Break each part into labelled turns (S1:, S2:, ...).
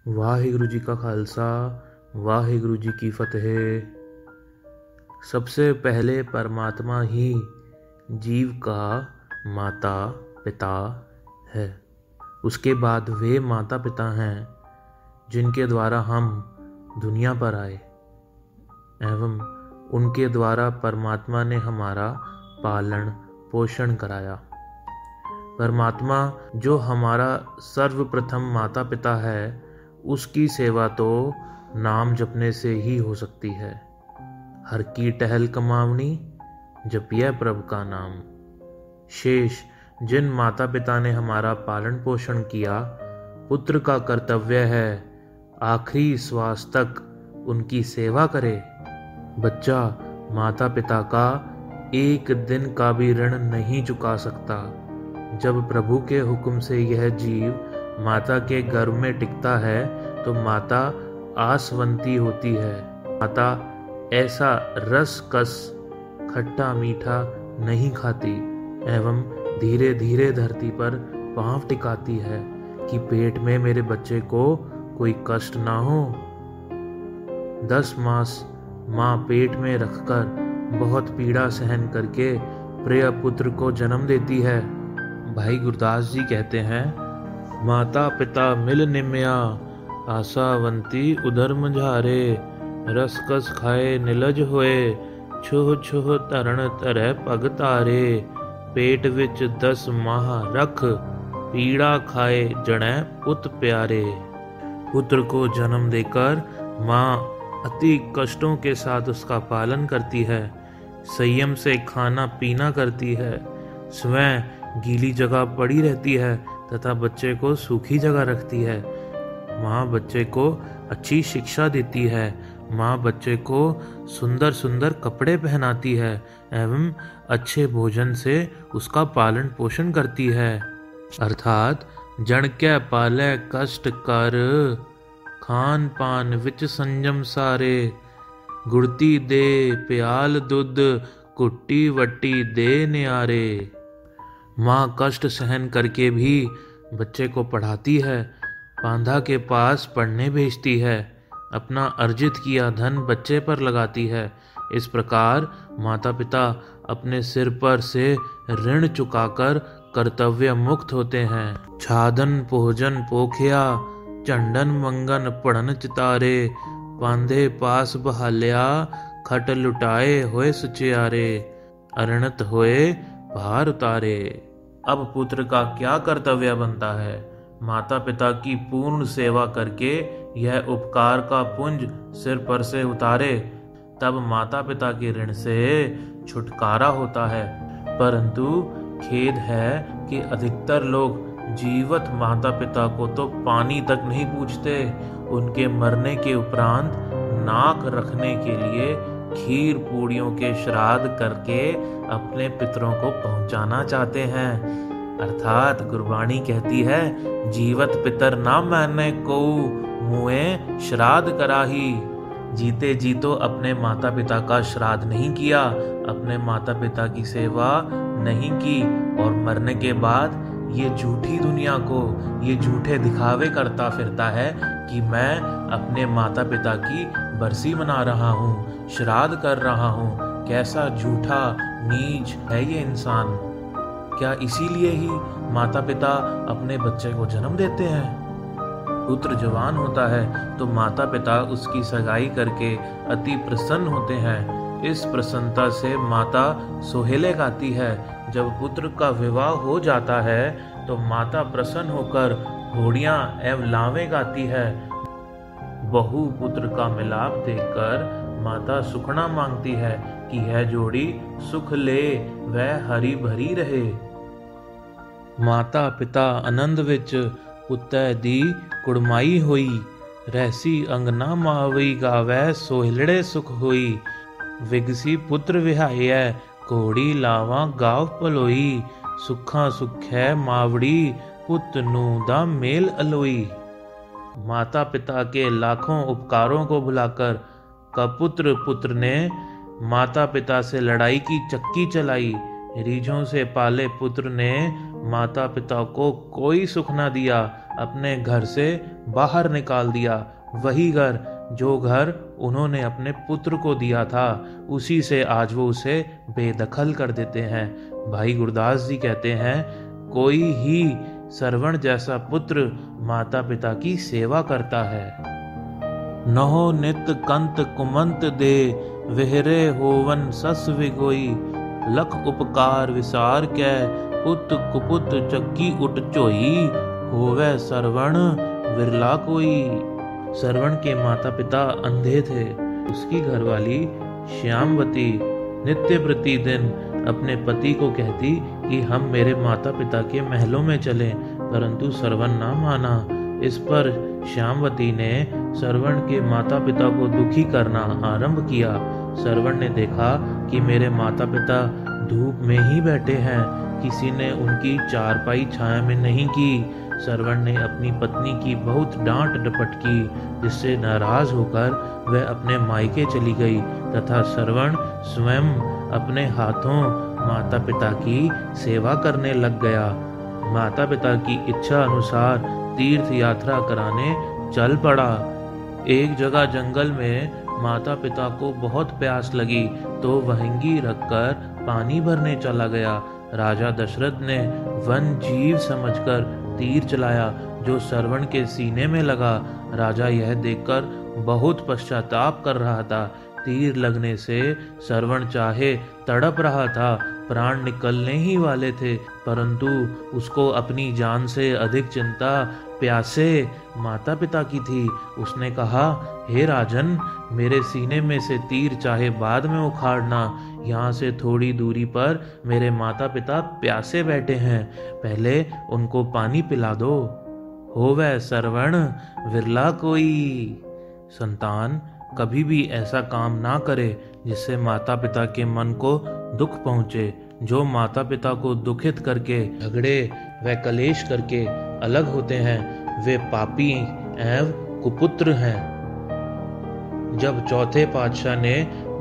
S1: वाहिगुरु जी का खालसा वाहिगुरु जी की फतेह। सबसे पहले परमात्मा ही जीव का माता पिता है। उसके बाद वे माता पिता हैं जिनके द्वारा हम दुनिया पर आए एवं उनके द्वारा परमात्मा ने हमारा पालन पोषण कराया। परमात्मा जो हमारा सर्वप्रथम माता पिता है, उसकी सेवा तो नाम जपने से ही हो सकती है। हर की टहल कमावनी जपिया प्रभु का नाम। शेष जिन माता पिता ने हमारा पालन पोषण किया, पुत्र का कर्तव्य है आखिरी श्वास तक उनकी सेवा करे। बच्चा माता पिता का एक दिन का भी ऋण नहीं चुका सकता। जब प्रभु के हुक्म से यह जीव माता के गर्भ में टिकता है तो माता आसवंती होती है। माता ऐसा रस कस खट्टा मीठा नहीं खाती एवं धीरे धीरे धरती पर पांव टिकाती है कि पेट में मेरे बच्चे को कोई कष्ट ना हो। 10 मास माँ पेट में रखकर बहुत पीड़ा सहन करके प्रिय पुत्र को जन्म देती है। भाई गुरदास जी कहते हैं, माता पिता मिल निम्या आशावंती उदर मझारे, रसकस खाए निलज होए छुह छुह तरण तरह पग तारे, पेट विच 10 माह रख पीड़ा खाए जणै पुत प्यारे। पुत्र को जन्म देकर माँ अति कष्टों के साथ उसका पालन करती है, संयम से खाना पीना करती है, स्वयं गीली जगह पड़ी रहती है तथा बच्चे को सूखी जगह रखती है। माँ बच्चे को अच्छी शिक्षा देती है, माँ बच्चे को सुंदर सुंदर कपड़े पहनाती है एवं अच्छे भोजन से उसका पालन पोषण करती है। अर्थात जन कै पाले कष्ट कर, खान पान विच संयम सारे, गुड़ती दे प्याल दुध कुट्टी वट्टी दे न्यारे। माँ कष्ट सहन करके भी बच्चे को पढ़ाती है, पांधा के पास पढ़ने भेजती है, अपना अर्जित किया धन बच्चे पर लगाती है। इस प्रकार माता पिता अपने सिर पर से ऋण चुकाकर कर्तव्य मुक्त होते हैं। छादन भोजन पोखिया चंडन मंगन पढ़न चितारे, पांधे पास बहालिया खट लुटाए होए सुचियारे, अरणत होए भार उतारे। अब पुत्र का क्या कर्तव्य बनता है? माता पिता की पूर्ण सेवा करके यह उपकार का पुंज सिर पर से उतारे, तब माता पिता के ऋण से छुटकारा होता है। परंतु खेद है कि अधिकतर लोग जीवित माता पिता को तो पानी तक नहीं पूछते, उनके मरने के उपरांत नाक रखने के लिए खीर पूड़ियों के श्राद्ध करके अपने पितरों को पहुंचाना चाहते हैं। अर्थात गुरबाणी कहती है, जीवत पितर ना मैंने को मुए श्राद्ध कराही। जीते जी तो अपने माता पिता का श्राद्ध नहीं किया, अपने माता पिता की सेवा नहीं की, और मरने के बाद ये झूठी दुनिया को ये झूठे दिखावे करता फिरता है कि मैं अपने माता पिता की बरसी मना रहा हूँ, श्राद्ध कर रहा हूँ। कैसा झूठा नीच है ये इंसान। क्या इसीलिए ही माता पिता अपने बच्चे को जन्म देते हैं? पुत्र जवान होता है तो माता पिता उसकी सगाई करके अति प्रसन्न होते हैं। इस प्रसन्नता से माता सोहेले गाती है। जब पुत्र का विवाह हो जाता है तो माता प्रसन्न होकर घोड़ियां एवं लावें गाती है। बहु पुत्र का मिलाप देखकर माता सुखना मांगती है कि यह जोड़ी सुख ले वह हरी भरी रहे। माता पिता आनंद विच पुत्तै दी कुड़माई होई, रहसी अंगना मावई गावै सोहलड़े सुख होई, विगसी पुत्र विहाइयै घोड़ी लावां गाव पलोई, सुखा सुखै मावड़ी पुत नू दा मेल अलोई। माता पिता के लाखों उपकारों को भुलाकर कपुत्र पुत्र ने माता पिता से लड़ाई की चक्की चलाई। रीझों से पाले पुत्र ने माता पिता को कोई सुख न दिया, अपने घर से बाहर निकाल दिया। वही घर जो घर उन्होंने अपने पुत्र को दिया था, उसी से आज वो उसे बेदखल कर देते हैं। भाई गुरदास जी कहते हैं, कोई ही श्रवण जैसा पुत्र माता पिता की सेवा करता है। नहो नित कंत कुमंत दे, वेहरे होवन सस विगोई। लख उपकार विसार कै, पुत कुपुत चक्की उठ चोई। होवे श्रवण विरला कोई। श्रवण के माता पिता अंधे थे। उसकी घरवाली श्यामवती नित्य प्रतिदिन अपने पति को कहती कि हम मेरे माता पिता के महलों में चलें, परंतु श्रवण ना माना। इस पर श्यामवती ने श्रवण के माता पिता को दुखी करना आरंभ किया। श्रवण ने देखा कि मेरे माता पिता धूप में ही बैठे हैं, किसी ने उनकी चारपाई छाया में नहीं की। श्रवण ने अपनी पत्नी की बहुत डांट डपट की, जिससे नाराज होकर वह अपने मायके चली गई तथा श्रवण स्वयं अपने हाथों माता पिता की सेवा करने लग गया। माता पिता की इच्छा अनुसार तीर्थ यात्रा कराने चल पड़ा। एक जगह जंगल में माता पिता को बहुत प्यास लगी तो वहंगी रखकर पानी भरने चला गया। राजा दशरथ ने वन जीव समझकर तीर चलाया, जो श्रवण के सीने में लगा। राजा यह देखकर बहुत पश्चाताप कर रहा था। तीर लगने से श्रवण चाहे तड़प रहा था, प्राण निकलने ही वाले थे, परंतु उसको अपनी जान से अधिक चिंता प्यासे माता पिता की थी। उसने कहा, हे राजन, मेरे सीने में से तीर चाहे बाद में उखाड़ना, यहाँ से थोड़ी दूरी पर मेरे माता पिता प्यासे बैठे हैं, पहले उनको पानी पिला दो। होवे श्रवण विरला कोई। संतान कभी भी ऐसा काम ना करे जिससे माता पिता के मन को दुख पहुँचे। जो माता पिता को दुखित करके, झगड़े व कलेश करके अलग होते हैं, वे पापी एवं कुपुत्र हैं। जब चौथे पातशाह ने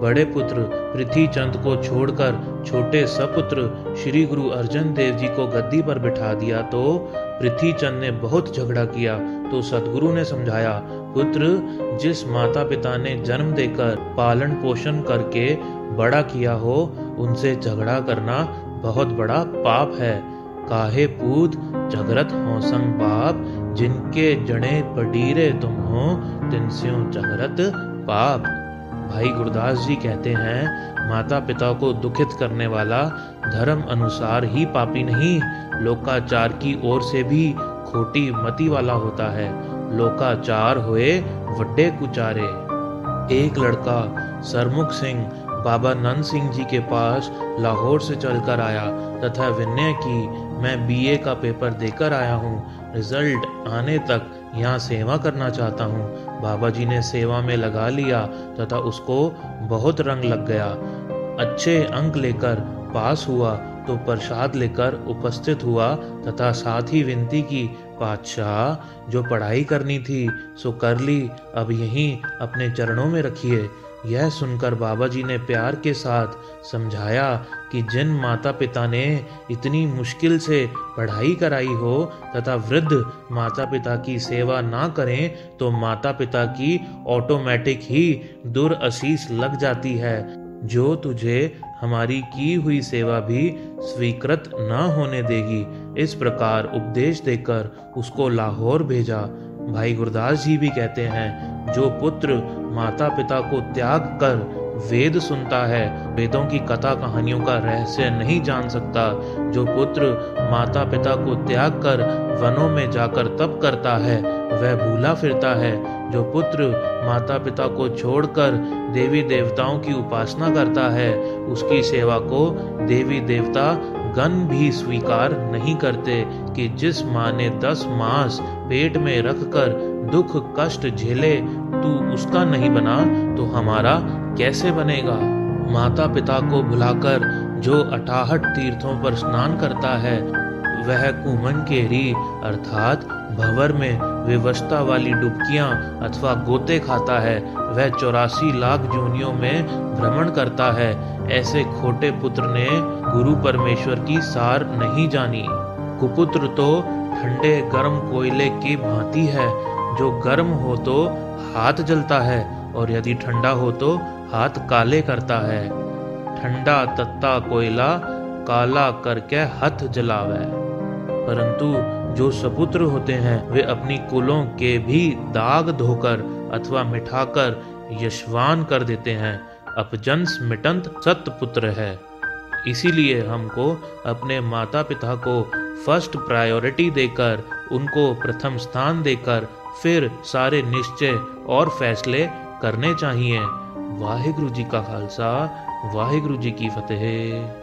S1: बड़े पुत्र पृथ्वी चंद को छोड़कर छोटे सपुत्र श्री गुरु अर्जन देव जी को गद्दी पर बिठा दिया तो पृथ्वी चंद ने बहुत झगड़ा किया। तो सदगुरु ने समझाया, पुत्र, जिस माता पिता ने जन्म देकर पालन पोषण करके बड़ा किया हो, उनसे झगड़ा करना बहुत बड़ा पाप है। काहे पूत झगड़त हो संग बाप, जिनके जड़े पडीरे तुम हो, तिनस्यों झगड़त पाप। भाई गुरदास जी कहते हैं, माता पिता को दुखित करने वाला धर्म अनुसार ही पापी नहीं, लोकाचार की ओर से भी खोटी मति वाला होता है। लोकाचार होए वड्डे कुचारे। एक लड़का सरमुख सिंह बाबा नंद सिंह जी के पास लाहौर से चलकर आया तथा विनय की, मैं बीए का पेपर देकर आया हूँ, रिजल्ट आने तक यहाँ सेवा करना चाहता हूँ। बाबा जी ने सेवा में लगा लिया तथा उसको बहुत रंग लग गया। अच्छे अंक लेकर पास हुआ तो प्रसाद लेकर उपस्थित हुआ तथा साथ ही विनती की, पातशाह, जो पढ़ाई करनी थी सो कर ली, अब यहीं अपने चरणों में रखिए। यह सुनकर बाबा जी ने प्यार के साथ समझाया कि जिन माता पिता ने इतनी मुश्किल से पढ़ाई कराई हो तथा वृद्ध माता पिता की सेवा ना करें तो माता पिता की ऑटोमेटिक ही दुर्आशीष लग जाती है, जो तुझे हमारी की हुई सेवा भी स्वीकृत न होने देगी। इस प्रकार उपदेश देकर उसको लाहौर भेजा। भाई गुरदास जी भी कहते हैं, जो पुत्र माता पिता को त्याग कर वेद सुनता है, वेदों की कथा कहानियों का रहस्य नहीं जान सकता। जो पुत्र माता पिता को त्याग कर वनों में जाकर तप करता है, वह भूला फिरता है। जो पुत्र माता पिता को छोड़कर देवी देवताओं की उपासना करता है, उसकी सेवा को देवी देवता गण भी स्वीकार नहीं करते कि जिस माँ ने 10 मास पेट में रखकर दुख कष्ट झेले, तू उसका नहीं बना तो हमारा कैसे बनेगा। माता पिता को भुलाकर जो 68 तीर्थों पर स्नान करता है, वह कुमन केरी अर्थात भंवर में विवशता वाली डुबकियां अथवा गोते खाता है। वह 84 लाख जोनियों में भ्रमण करता है। ऐसे खोटे पुत्र ने गुरु परमेश्वर की सार नहीं जानी। कुपुत्र तो ठंडे गर्म कोयले की भांति है, जो गर्म हो तो हाथ जलता है और यदि ठंडा हो तो हाथ काले करता है। ठंडा तत्ता कोयला काला करके हाथ जलावे। परंतु जो सपुत्र होते हैं वे अपनी कुलों के भी दाग धोकर अथवा मिठाकर यशवान कर देते हैं। अपजंस मिटंत सतपुत्र है। इसीलिए हमको अपने माता पिता को फर्स्ट प्रायोरिटी देकर, उनको प्रथम स्थान देकर फिर सारे निश्चय और फैसले करने चाहिए। वाहिगुरु जी का खालसा, वाहिगुरु जी की फतेह।